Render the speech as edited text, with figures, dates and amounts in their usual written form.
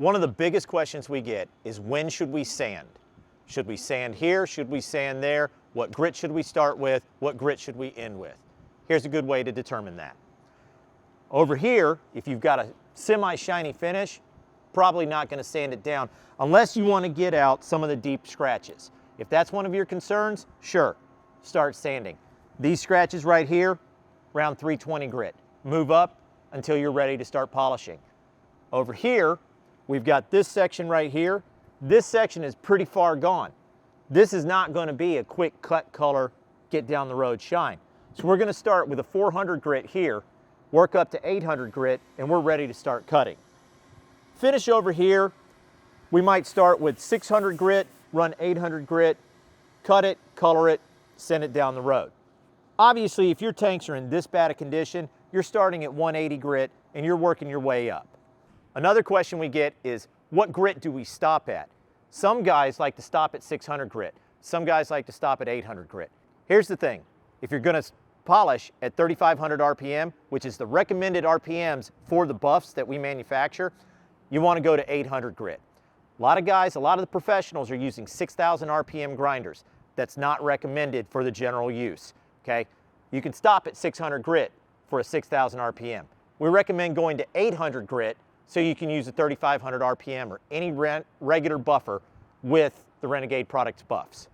One of the biggest questions we get is when should we sand? Should we sand here? Should we sand there? What grit should we start with? What grit should we end with? Here's a good way to determine that. Over here, if you've got a semi-shiny finish, probably not going to sand it down unless you want to get out some of the deep scratches. If that's one of your concerns, sure, start sanding. These scratches right here, around 320 grit. Move up until you're ready to start polishing. Over here, we've got this section right here. This section is pretty far gone. This is not going to be a quick cut color, get down the road shine. So we're going to start with a 400 grit here, work up to 800 grit, and we're ready to start cutting. Finish over here, we might start with 600 grit, run 800 grit, cut it, color it, send it down the road. Obviously, if your tanks are in this bad a condition, you're starting at 180 grit and you're working your way up. Another question we get is, what grit do we stop at? Some guys like to stop at 600 grit. Some guys like to stop at 800 grit. Here's the thing, if you're gonna polish at 3,500 RPM, which is the recommended RPMs for the buffs that we manufacture, you wanna go to 800 grit. A lot of guys, a lot of the professionals are using 6,000 RPM grinders. That's not recommended for the general use, okay? You can stop at 600 grit for a 6,000 RPM. We recommend going to 800 grit so you can use a 3,500 RPM or any regular buffer with the Renegade Products buffs.